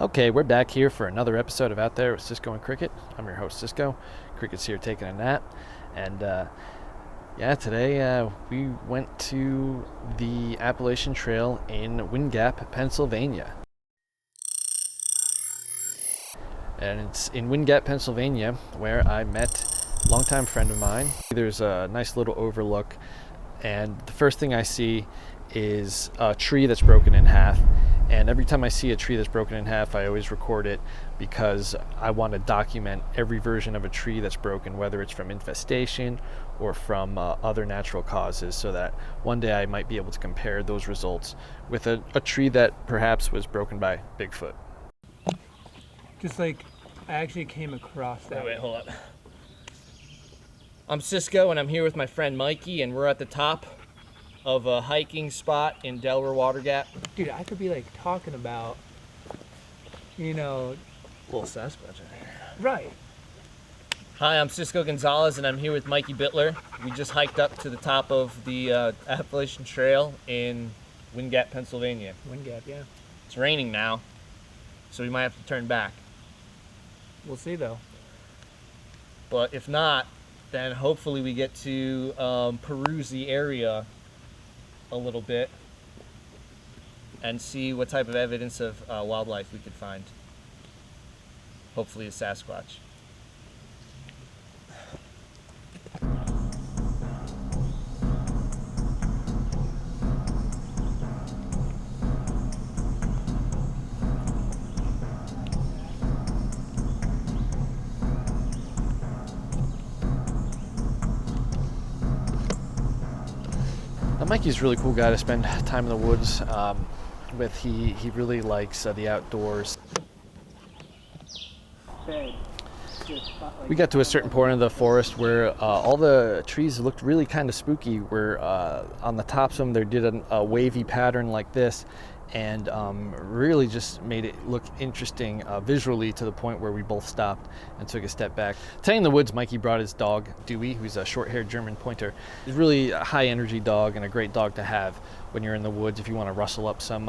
Okay, we're back here for another episode of Out There with Cisco and Cricket. I'm your host, Cisco. Cricket's here taking a nap. And today we went to the Appalachian Trail in Wind Gap, Pennsylvania. And it's in Wind Gap, Pennsylvania, where I met a longtime friend of mine. There's a nice little overlook, and the first thing I see is a tree that's broken in half. And every time I see a tree that's broken in half, I always record it because I want to document every version of a tree that's broken, whether it's from infestation or from other natural causes, so that one day I might be able to compare those results with a tree that perhaps was broken by Bigfoot. Just like I actually came across that. Wait, hold up. I'm Cisco, and I'm here with my friend Mikey, and we're at the top of a hiking spot in Delaware Water Gap. Dude, I could be like talking about, little Sasquatch. Right. Hi, I'm Cisco Gonzalez, and I'm here with Mikey Bittler. We just hiked up to the top of the Appalachian Trail in Wind Gap, Pennsylvania. Wind Gap, yeah. It's raining now, so we might have to turn back. We'll see though. But if not, then hopefully we get to peruse the area a little bit and see what type of evidence of wildlife we could find. Hopefully a Sasquatch. Mikey's a really cool guy to spend time in the woods with. He really likes the outdoors. We got to a certain point of the forest where all the trees looked really kind of spooky, where on the tops of them they did a wavy pattern like this, and really just made it look interesting visually, to the point where we both stopped and took a step back. Today in the woods, Mikey brought his dog, Dewey, who's a short-haired German pointer. He's really a high-energy dog and a great dog to have when you're in the woods if you want to rustle up some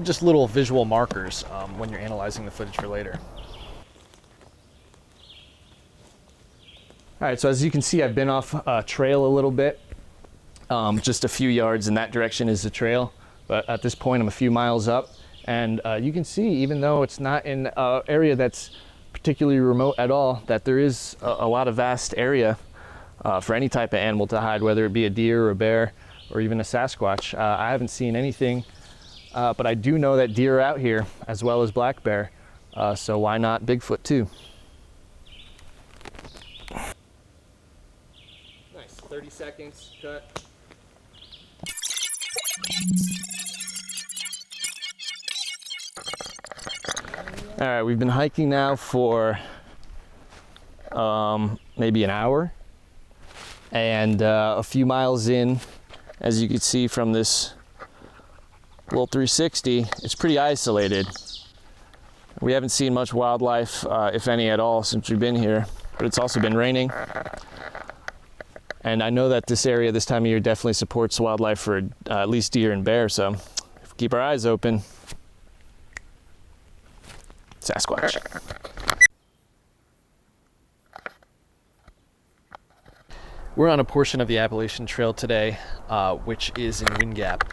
just little visual markers when you're analyzing the footage for later. All right, so as you can see, I've been off trail a little bit. Just a few yards in that direction is the trail. But at this point, I'm a few miles up, and you can see, even though it's not in an area that's particularly remote at all, that there is a lot of vast area for any type of animal to hide, whether it be a deer or a bear or even a Sasquatch. I haven't seen anything, but I do know that deer are out here, as well as black bear, so why not Bigfoot too? Nice, 30 seconds, cut. All right, we've been hiking now for maybe an hour, and a few miles in, as you can see from this little 360, it's pretty isolated. We haven't seen much wildlife, if any at all, since we've been here, but it's also been raining. And I know that this area this time of year definitely supports wildlife for at least deer and bear, so keep our eyes open. Sasquatch. We're on a portion of the Appalachian Trail today, which is in Wind Gap.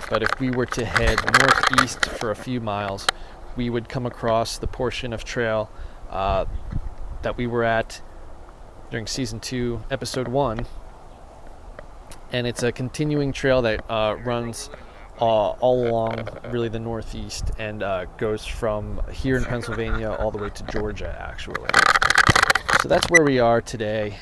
But if we were to head northeast for a few miles, we would come across the portion of trail that we were at during Season 2, Episode 1. And it's a continuing trail that runs all along really the northeast and goes from here in Pennsylvania all the way to Georgia, actually. So that's where we are today.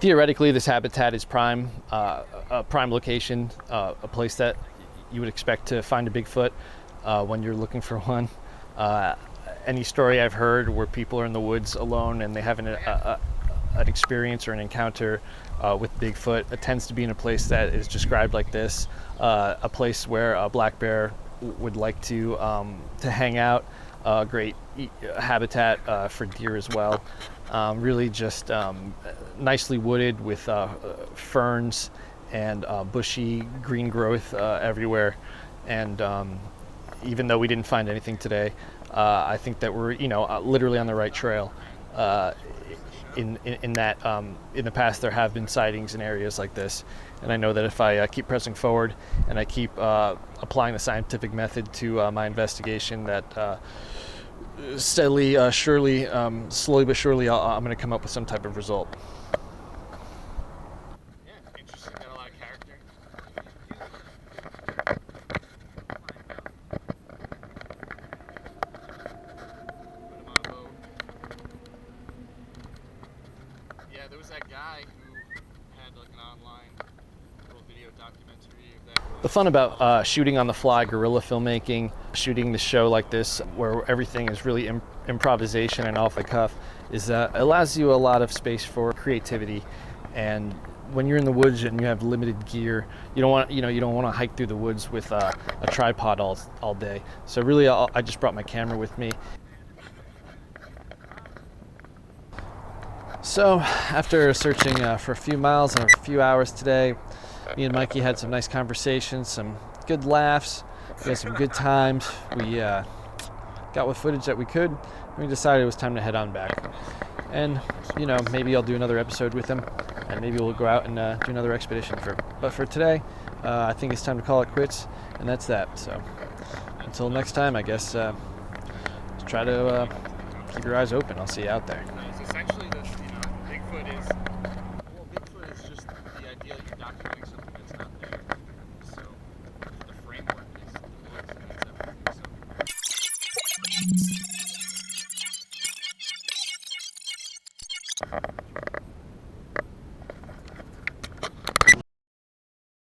Theoretically, this habitat is prime, a prime location, a place that you would expect to find a Bigfoot when you're looking for one. Any story I've heard where people are in the woods alone and they have an experience or an encounter with Bigfoot, it tends to be in a place that is described like this, a place where a black bear would like to hang out, great habitat for deer as well. Really just nicely wooded with ferns and bushy green growth everywhere. And even though we didn't find anything today, I think that we're literally on the right trail. In that in the past there have been sightings in areas like this, and I know that if I keep pressing forward and I keep applying the scientific method to my investigation, that steadily, surely, slowly but surely, I'm going to come up with some type of result. Yeah, interesting. Got a lot of character. Put him on a boat. Yeah, there was that guy who had like an online little video documentary of that. The fun about shooting on the fly guerrilla filmmaking, shooting the show like this where everything is really improvisation and off the cuff, is that it allows you a lot of space for creativity. And when you're in the woods and you have limited gear, you don't want to hike through the woods with a tripod all day. So really, I just brought my camera with me. So after searching for a few miles and a few hours today, me and Mikey had some nice conversations, some good laughs, we had some good times. We got what footage that we could, and we decided it was time to head on back. And maybe I'll do another episode with him, and maybe we'll go out and do another expedition. But for today, I think it's time to call it quits, and that's that. So until next time, I guess try to keep your eyes open. I'll see you out there.